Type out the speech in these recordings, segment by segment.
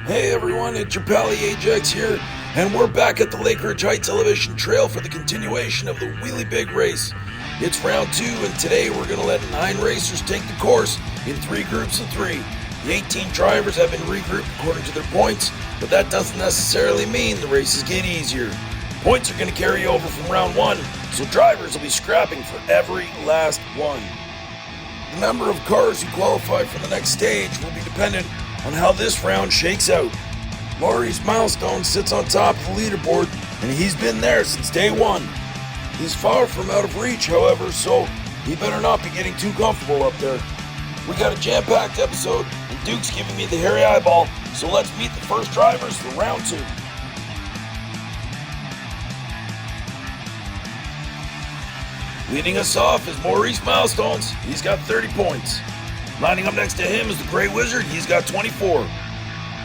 Hey everyone, it's your pally Ajax here, and we're back at the Lake Ridge Heights Elevation Trail for the continuation of the Wheelie Big Race. It's round 2, and today we're going to let 9 racers take the course in 3 groups of 3. The 18 drivers have been regrouped according to their points, but that doesn't necessarily mean the races get easier. Points are going to carry over from round 1, so drivers will be scrapping for every last one. The number of cars who qualify for the next stage will be dependent on how this round shakes out. Maurice Milestone sits on top of the leaderboard, and he's been there since day 1. He's far from out of reach, however, so he better not be getting too comfortable up there. We got a jam-packed episode, and Duke's giving me the hairy eyeball, so let's meet the first drivers for round 2. Leading us off is Maurice Milestones. He's got 30 points. Lining up next to him is the Grey Wizard. He's got 24.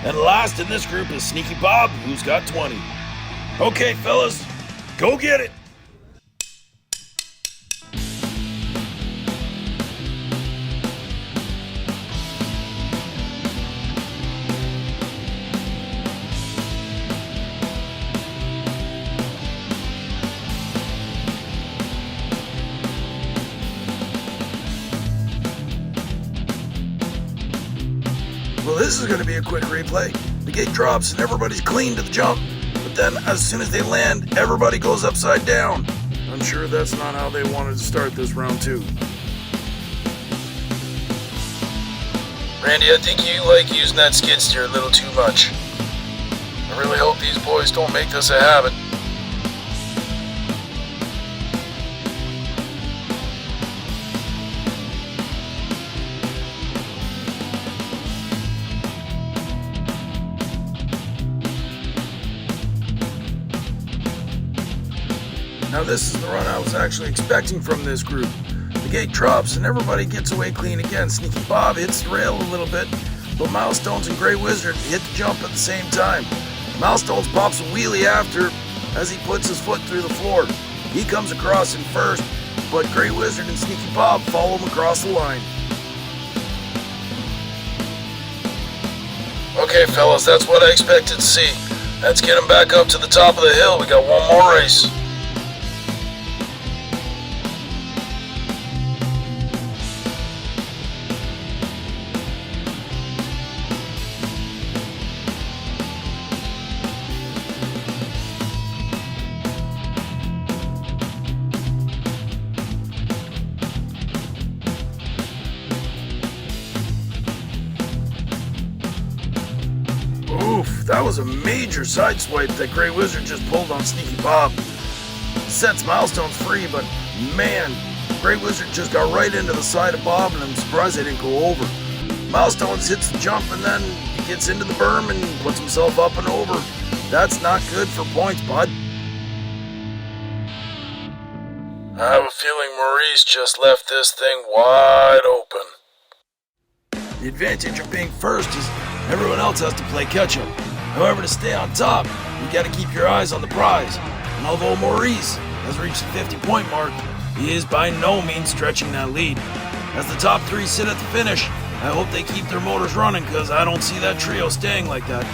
And last in this group is Sneaky Bob, who's got 20. Okay, fellas, go get it. Well, this is going to be a quick replay. The gate drops and everybody's clean to the jump, but then as soon as they land, everybody goes upside down. I'm sure that's not how they wanted to start this round 2. Randy, I think you like using that skid steer a little too much. I really hope these boys don't make this a habit. Now this is the run I was actually expecting from this group. The gate drops and everybody gets away clean again. Sneaky Bob hits the rail a little bit, but Milestones and Grey Wizard hit the jump at the same time. Milestones pops a wheelie after as he puts his foot through the floor. He comes across in first, but Grey Wizard and Sneaky Bob follow him across the line. Okay, fellas, that's what I expected to see. Let's get them back up to the top of the hill. We got one more race. Oof, that was a major sideswipe that Grey Wizard just pulled on Sneaky Bob. Sets Milestones free, but man, Grey Wizard just got right into the side of Bob, and I'm surprised they didn't go over. Milestones hits the jump, and then he gets into the berm and puts himself up and over. That's not good for points, bud. I have a feeling Maurice just left this thing wide open. The advantage of being first is everyone else has to play catch-up. However, to stay on top, you gotta keep your eyes on the prize. And although Maurice has reached the 50-point mark, he is by no means stretching that lead. As the top 3 sit at the finish, I hope they keep their motors running, because I don't see that trio staying like that.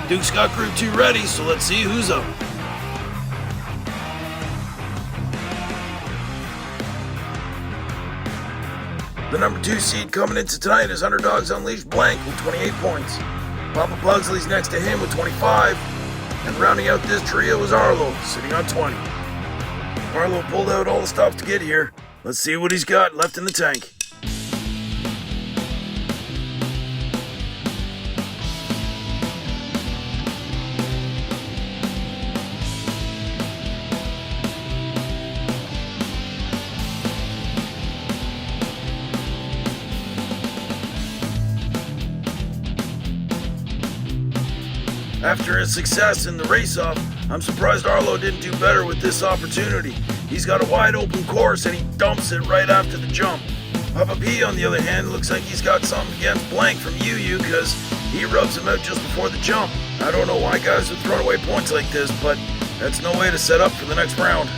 Duke's got Group 2 ready, so let's see who's up. The number 2 seed coming into tonight is Underdogs Unleashed Blank with 28 points. Papa Pugsley's next to him with 25. And rounding out this trio is Arlo, sitting on 20. Arlo pulled out all the stops to get here. Let's see what he's got left in the tank. After his success in the race-off, I'm surprised Arlo didn't do better with this opportunity. He's got a wide open course and he dumps it right after the jump. Papa P, on the other hand, looks like he's got something against Blank from UU because he rubs him out just before the jump. I don't know why guys would throw away points like this, but that's no way to set up for the next round.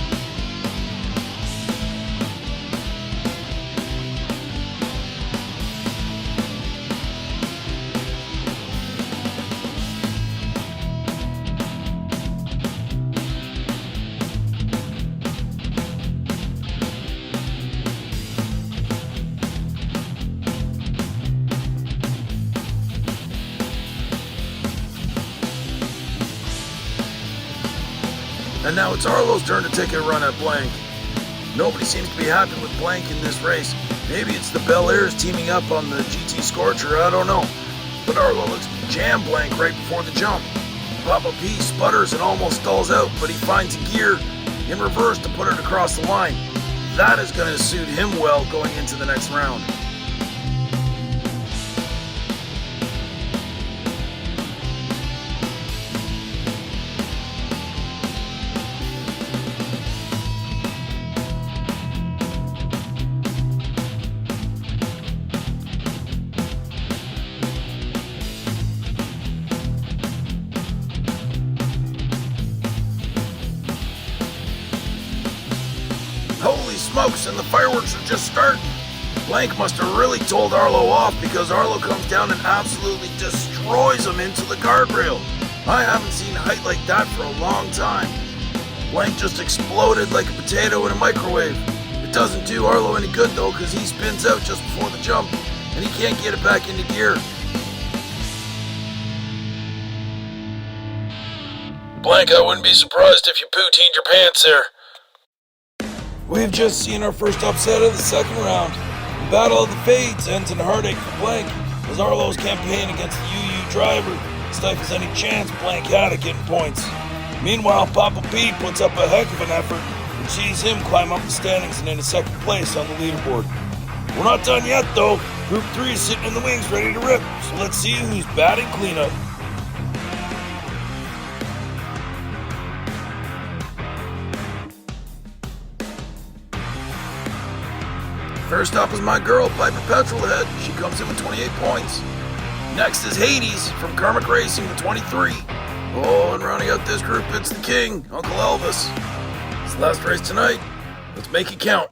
And now it's Arlo's turn to take a run at Blank. Nobody seems to be happy with Blank in this race. Maybe it's the Bel Airs teaming up on the GT Scorcher, I don't know. But Arlo looks to jam Blank right before the jump. Papa P sputters and almost stalls out, but he finds a gear in reverse to put it across the line. That is going to suit him well going into the next round. Holy smokes, and the fireworks are just starting. Blank must have really told Arlo off because Arlo comes down and absolutely destroys him into the guardrail. I haven't seen height like that for a long time. Blank just exploded like a potato in a microwave. It doesn't do Arlo any good though because he spins out just before the jump and he can't get it back into gear. Blank, I wouldn't be surprised if you poutine your pants there. We've just seen our first upset of the second round. The Battle of the Fades ends in heartache for Blank as Arlo's campaign against the UU driver stifles any chance Blank had at getting points. Meanwhile, Papa P puts up a heck of an effort and sees him climb up the standings and into second place on the leaderboard. We're not done yet though. Group 3 is sitting in the wings ready to rip, so let's see who's batting cleanup. First up is my girl, Piper Petrolhead. She comes in with 28 points. Next is Hades from Karmic Racing with 23. Oh, and rounding out this group, it's the king, Uncle Elvis. It's the last race tonight. Let's make it count.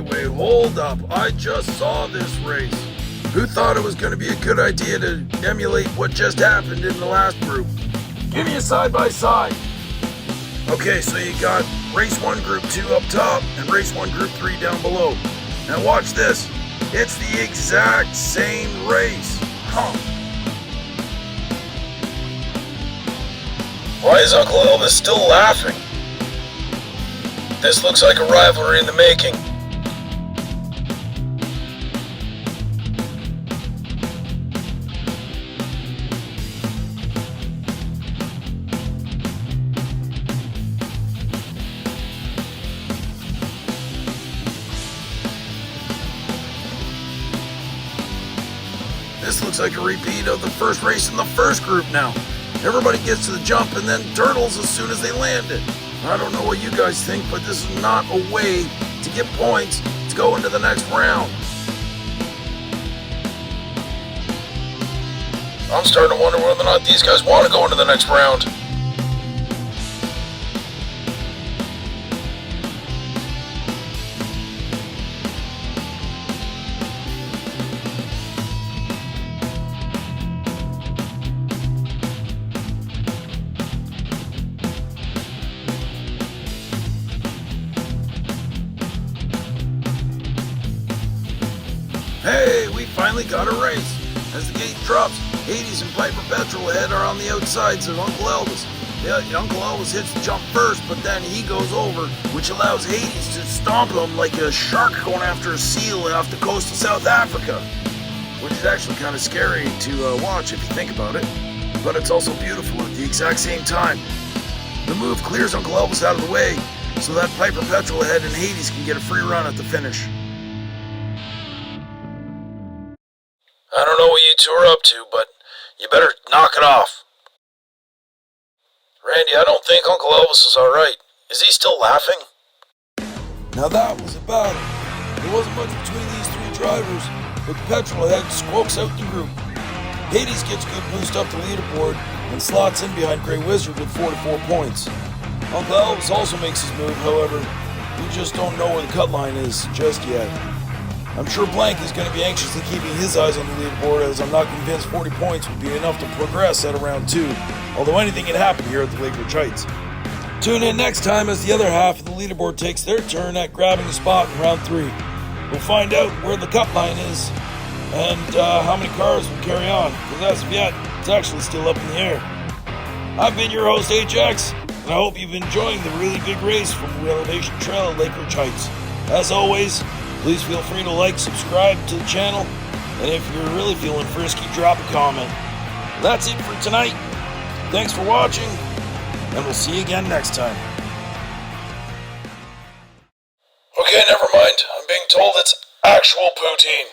Wait, hold up. I just saw this race. Who thought it was going to be a good idea to emulate what just happened in the last group? Give me a side-by-side. Okay, so you got race 1 group 2 up top and race 1 group 3 down below. Now watch this. It's the exact same race. Huh. Why is Uncle Elvis still laughing? This looks like a rivalry in the making. This looks like a repeat of the first race in the first group now. Everybody gets to the jump and then turtles as soon as they land it. I don't know what you guys think, but this is not a way to get points to go into the next round. I'm starting to wonder whether or not these guys want to go into the next round. Hey, we finally got a race. As the gate drops, Hades and Piper Petrolhead are on the outsides of Uncle Elvis. Yeah, Uncle Elvis hits the jump first, but then he goes over, which allows Hades to stomp him like a shark going after a seal off the coast of South Africa. Which is actually kind of scary to watch if you think about it. But it's also beautiful at the exact same time. The move clears Uncle Elvis out of the way, so that Piper Petrolhead and Hades can get a free run at the finish. I don't know what you two are up to, but you better knock it off. Randy, I don't think Uncle Elvis is alright. Is he still laughing? Now that was a battle. There wasn't much between these three drivers, but the Petrolhead squawks out the group. Hades gets a good boost up the leaderboard and slots in behind Grey Wizard with 44 points. Uncle Elvis also makes his move, however, we just don't know where the cut line is just yet. I'm sure Blank is going to be anxiously keeping his eyes on the leaderboard, as I'm not convinced 40 points would be enough to progress out of round 2, although anything can happen here at the Lake Ridge Heights. Tune in next time as the other half of the leaderboard takes their turn at grabbing a spot in round 3. We'll find out where the cut line is and how many cars will carry on, because as of yet, it's actually still up in the air. I've been your host, Ajax, and I hope you've been enjoying the really big race from the Elevation Trail at Lake Ridge Heights. As always, please feel free to like, subscribe to the channel, and if you're really feeling frisky, drop a comment. That's it for tonight. Thanks for watching, and we'll see you again next time. Okay, never mind. I'm being told it's actual poutine.